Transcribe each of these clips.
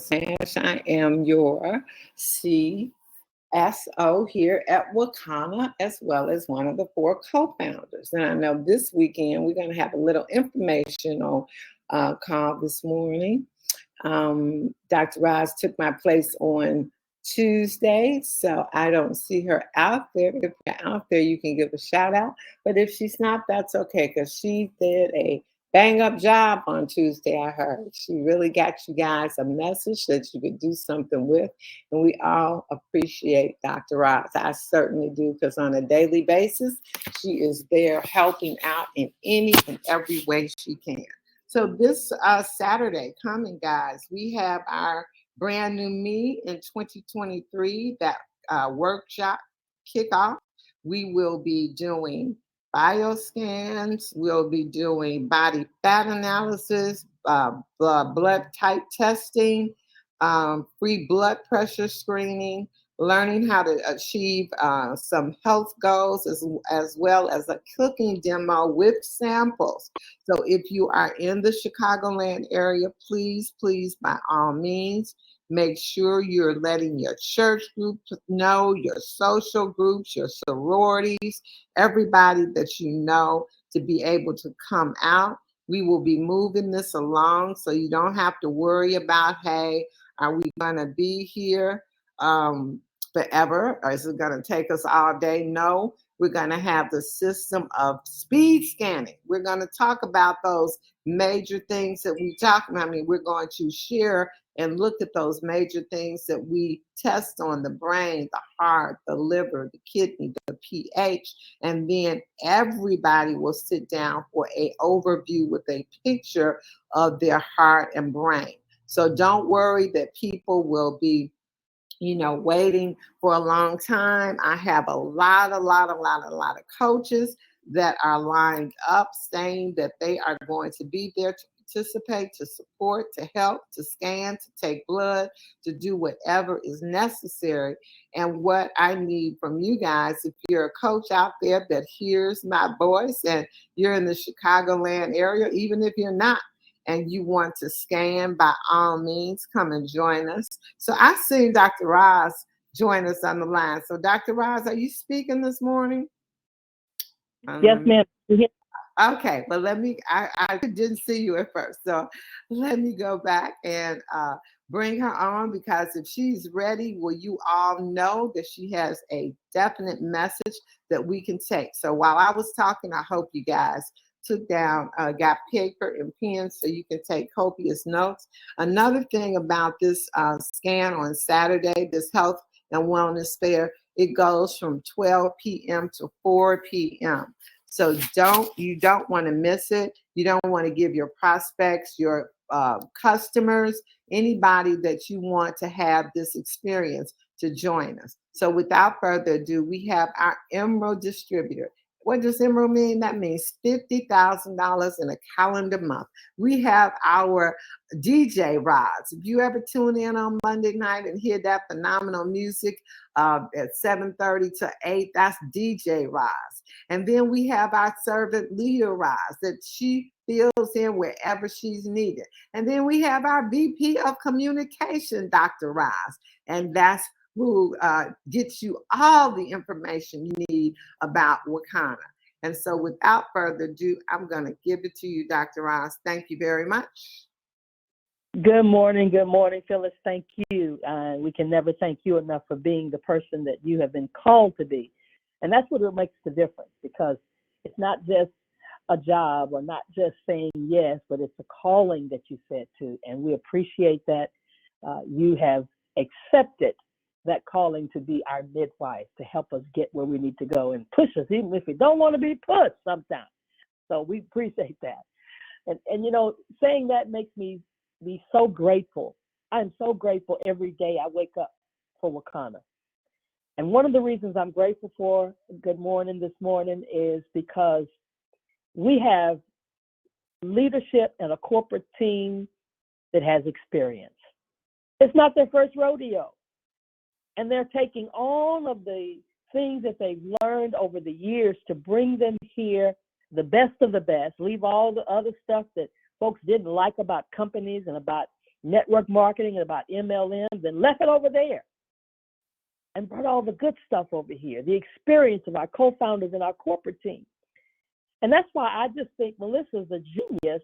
Sash. I am your CSO here at Wakana, as well as one of the four co-founders. And I know this weekend we're going to have a little informational call this morning. Dr. Roz took my place on Tuesday, so I don't see her out there. If you're out there, you can give a shout out. But if she's not, that's okay, because she did a bang up job on Tuesday. I heard she really got you guys a message that you could do something with, and we all appreciate Dr. Roz. I certainly do, because on a daily basis, she is there helping out in any and every way she can. So this Saturday coming, guys, we have our brand new Me in 2023, that workshop kickoff. We will be doing bioscans. We'll be doing body fat analysis, blood type testing, free blood pressure screening, learning how to achieve some health goals, as well as a cooking demo with samples. So if you are in the Chicagoland area, please, by all means, make sure you're letting your church group know, your social groups, your sororities, everybody that you know, to be able to come out. We will be moving this along, so you don't have to worry about, hey, are we going to be here forever? Or is it going to take us all day? No, we're going to have the system of speed scanning. We're going to talk about those major things that we talk about. I mean, we're going to share and look at those major things that we test on: the brain, the heart, the liver, the kidney, the pH. And then everybody will sit down for an overview with a picture of their heart and brain. So don't worry that people will be waiting for a long time. I have a lot of coaches that are lined up, saying that they are going to be there to participate, to support, to help, to scan, to take blood, to do whatever is necessary. And what I need from you guys, if you're a coach out there that hears my voice and you're in the Chicagoland area, even if you're not, and you want to scan, by all means, come and join us. So I've seen Dr. Roz join us on the line. So Dr. Roz, are you speaking this morning? Yes, ma'am. Okay, but I didn't see you at first. So let me go back and bring her on, because if she's ready, well, you all know that she has a definite message that we can take. So while I was talking, I hope you guys took down, got paper and pens so you can take copious notes. Another thing about this scan on Saturday, this health and wellness fair, it goes from 12 p.m. to 4 p.m. So you don't want to miss it. You don't want to give your prospects, your customers, anybody that you want to have this experience to join us. So without further ado, we have our Emerald distributor. What does Emerald mean? That means $50,000 in a calendar month. We have our DJ Roz. If you ever tune in on Monday night and hear that phenomenal music at 7:30 to 8, that's DJ Roz. And then we have our servant leader Roz, that she fills in wherever she's needed. And then we have our VP of communication, Dr. Roz, and that's who gets you all the information you need about Wakana. And so without further ado, I'm going to give it to you, Dr. Roz. Thank you very much. Good morning, Phyllis. Thank you. We can never thank you enough for being the person that you have been called to be. And that's what makes the difference, because it's not just a job or not just saying yes, but it's a calling that you said to. And we appreciate that you have accepted that calling to be our midwife, to help us get where we need to go and push us, even if we don't want to be pushed sometimes. So we appreciate that. And saying that makes me be so grateful. I'm so grateful every day I wake up for Wakana. And one of the reasons I'm grateful for Good Morning this morning is because we have leadership and a corporate team that has experience. It's not their first rodeo. And they're taking all of the things that they've learned over the years to bring them here, the best of the best, leave all the other stuff that folks didn't like about companies and about network marketing and about MLMs and left it over there and brought all the good stuff over here, the experience of our co-founders and our corporate team. And that's why I just think Melissa's a genius,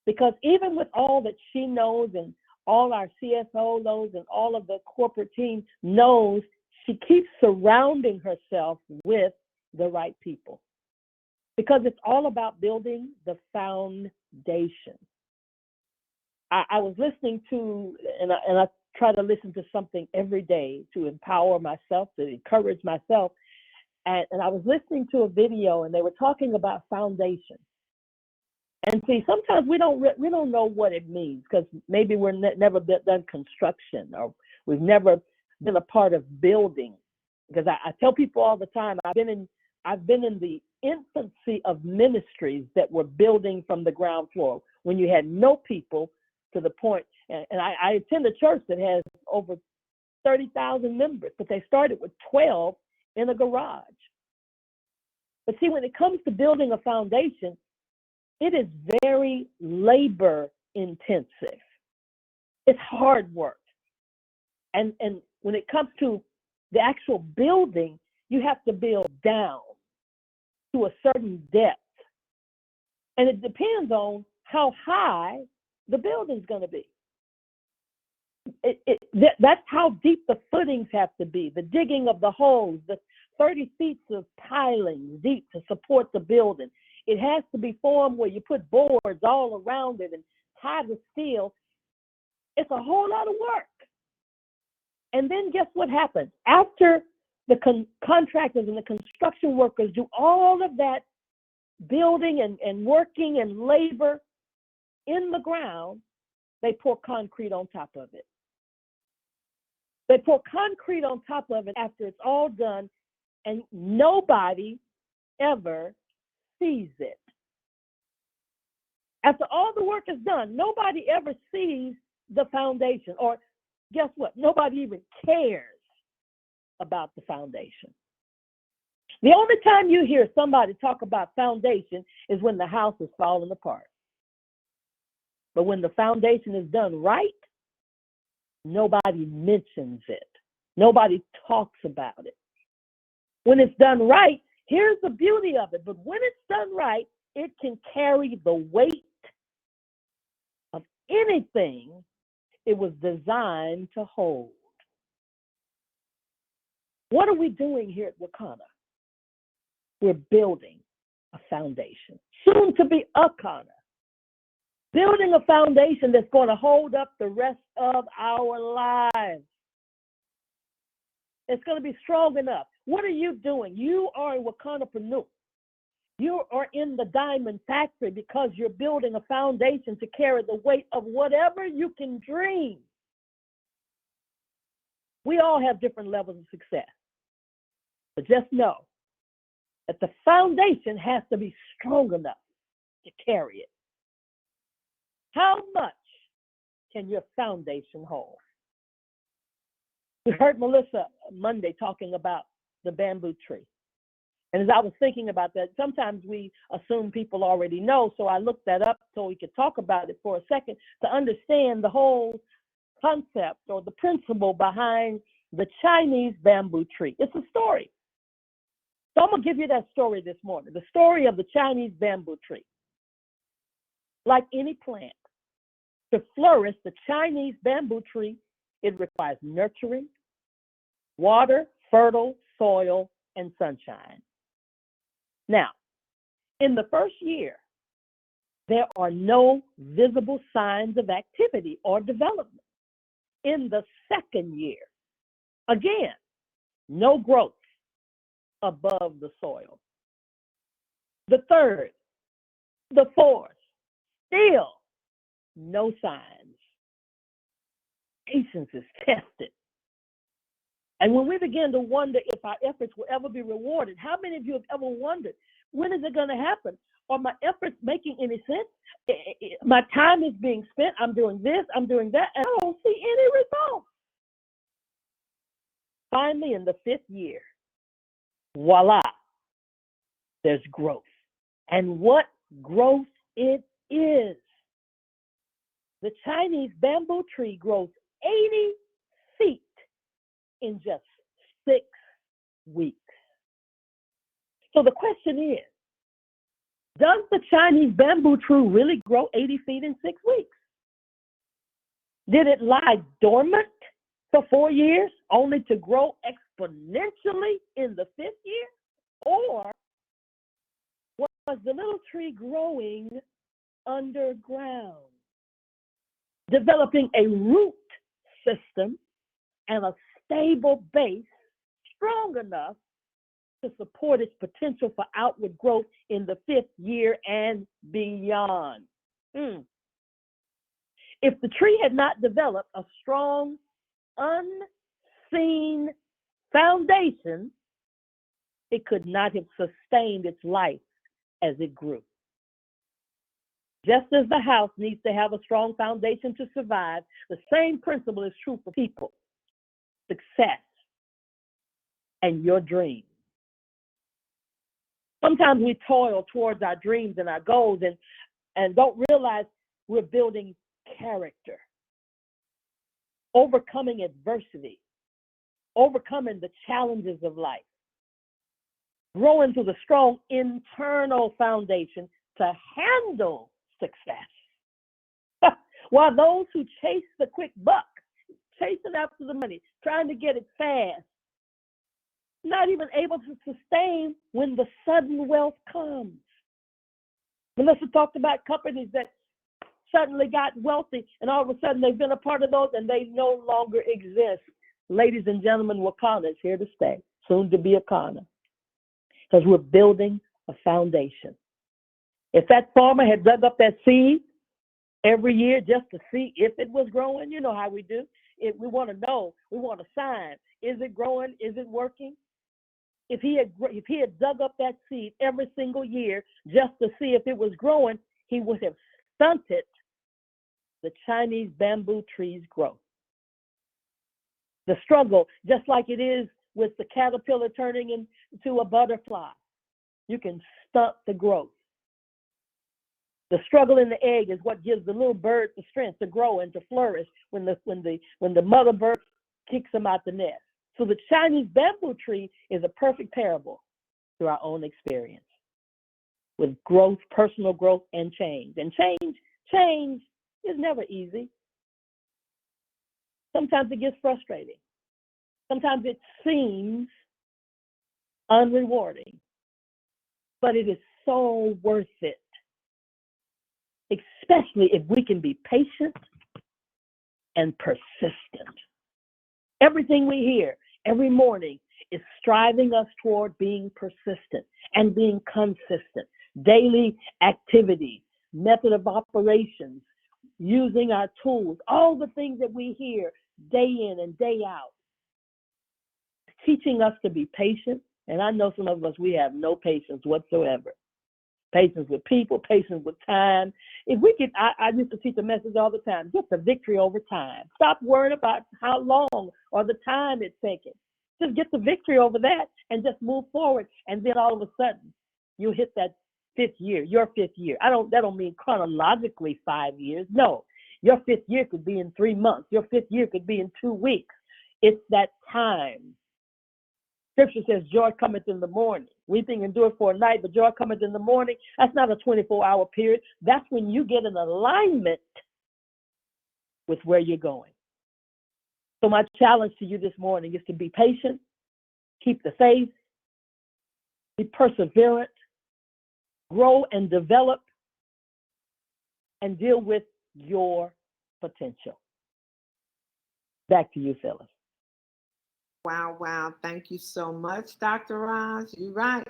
because even with all that she knows and all our CFO knows and all of the corporate team knows, she keeps surrounding herself with the right people, because it's all about building the foundation. I was listening to, and I try to listen to something every day to empower myself, to encourage myself. And I was listening to a video, and they were talking about foundation. And see, sometimes we don't know what it means, because maybe we're never done construction, or we've never been a part of building. Because I tell people all the time, I've been in the infancy of ministries that were building from the ground floor, when you had no people, to the point, and I attend a church that has over 30,000 members, but they started with 12 in a garage. But see, when it comes to building a foundation, it is very labor intensive. It's hard work. And when it comes to the actual building, you have to build down to a certain depth. And it depends on how high the building's going to be. That's how deep the footings have to be, the digging of the holes, the 30 feet of piling deep to support the building. It has to be formed where you put boards all around it and tie the steel. It's a whole lot of work. And then guess what happens? After the contractors and the construction workers do all of that building and working and labor in the ground, they pour concrete on top of it. They pour concrete on top of it after it's all done, and nobody ever sees it. After all the work is done, nobody ever sees the foundation. Or guess what? Nobody even cares about the foundation. The only time you hear somebody talk about foundation is when the house is falling apart. But when the foundation is done right, nobody mentions it. Nobody talks about it. When it's done right, here's the beauty of it. But when it's done right, it can carry the weight of anything it was designed to hold. What are we doing here at Wakana? We're building a foundation, soon to be Akana. Building a foundation that's going to hold up the rest of our lives. It's going to be strong enough. What are you doing? You are a Wakanapreneur. You are in the diamond factory because you're building a foundation to carry the weight of whatever you can dream. We all have different levels of success. But just know that the foundation has to be strong enough to carry it. How much can your foundation hold? We heard Melissa Monday talking about the bamboo tree. And as I was thinking about that, sometimes we assume people already know, so I looked that up so we could talk about it for a second to understand the whole concept or the principle behind the Chinese bamboo tree. It's a story. So I'm going to give you that story this morning, the story of the Chinese bamboo tree. Like any plant, to flourish, the Chinese bamboo tree, it requires nurturing, water, fertile soil, and sunshine. Now, in the first year, there are no visible signs of activity or development. In the second year, again, no growth above the soil. The third, the fourth, still no signs. Patience is tested. And when we begin to wonder if our efforts will ever be rewarded, how many of you have ever wondered, when is it going to happen? Are my efforts making any sense? My time is being spent. I'm doing this, I'm doing that, and I don't see any results. Finally, in the fifth year, voila, there's growth. And what growth it is. The Chinese bamboo tree grows 80 feet in just 6 weeks. So the question is, does the Chinese bamboo tree really grow 80 feet in 6 weeks? Did it lie dormant for 4 years only to grow exponentially in the 5th year? Or was the little tree growing underground, developing a root system and a stable base strong enough to support its potential for outward growth in the 5th year and beyond? If the tree had not developed a strong, unseen foundation, it could not have sustained its life as it grew. Just as the house needs to have a strong foundation to survive, the same principle is true for people, success, and your dreams. Sometimes we toil towards our dreams and our goals and don't realize we're building character, overcoming adversity, overcoming the challenges of life, growing through the strong internal foundation to handle success. While those who chase the quick buck, chasing after the money, trying to get it fast, not even able to sustain when the sudden wealth comes. Melissa talked about companies that suddenly got wealthy and all of a sudden they've been a part of those and they no longer exist. Ladies and gentlemen, Wakanda is here to stay, soon to be Akana, because we're building a foundation. If that farmer had dug up that seed every year just to see if it was growing, you know how we do. If we want to know, we want a sign. Is it growing? Is it working? If he had dug up that seed every single year just to see if it was growing, he would have stunted the Chinese bamboo tree's growth. The struggle, just like it is with the caterpillar turning into a butterfly, you can stunt the growth. The struggle in the egg is what gives the little bird the strength to grow and to flourish when the mother bird kicks them out the nest. So the Chinese bamboo tree is a perfect parable to our own experience with growth, personal growth, and change. And change is never easy. Sometimes it gets frustrating. Sometimes it seems unrewarding, but it is so worth it, especially if we can be patient and persistent. Everything we hear every morning is striving us toward being persistent and being consistent. Daily activities, method of operations, using our tools, all the things that we hear day in and day out, teaching us to be patient. And I know some of us, we have no patience whatsoever. Patience with people, patience with time. If we could, I used to teach a message all the time, get the victory over time. Stop worrying about how long or the time it's taking. Just get the victory over that and just move forward. And then all of a sudden, you hit that 5th year, your 5th year. That don't mean chronologically 5 years. No, your 5th year could be in 3 months. Your 5th year could be in 2 weeks. It's that time. Scripture says joy cometh in the morning. Weeping endure for a night, but joy cometh in the morning. That's not a 24-hour period. That's when you get in alignment with where you're going. So my challenge to you this morning is to be patient, keep the faith, be perseverant, grow and develop, and deal with your potential. Back to you, Phyllis. Wow. Thank you so much, Dr. Roz. You're right.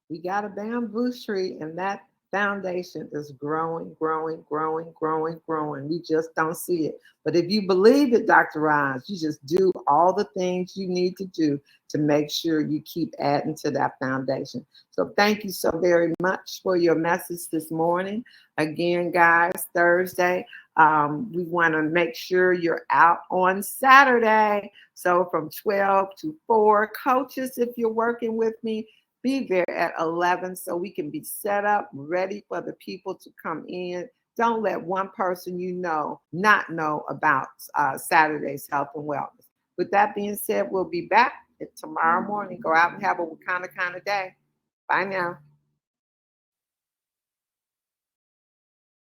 We got a bamboo tree, and that foundation is growing. We just don't see it. But if you believe it, Dr. Roz, you just do all the things you need to do to make sure you keep adding to that foundation. So thank you so very much for your message this morning. Again, guys, Thursday, we want to make sure you're out on Saturday. So from 12 to 4, coaches, if you're working with me, be there at 11 so we can be set up, ready for the people to come in Don't let one person you know not know about Saturday's health and wellness. With that being said, we'll be back tomorrow morning. Go out and have a kind of day. Bye now.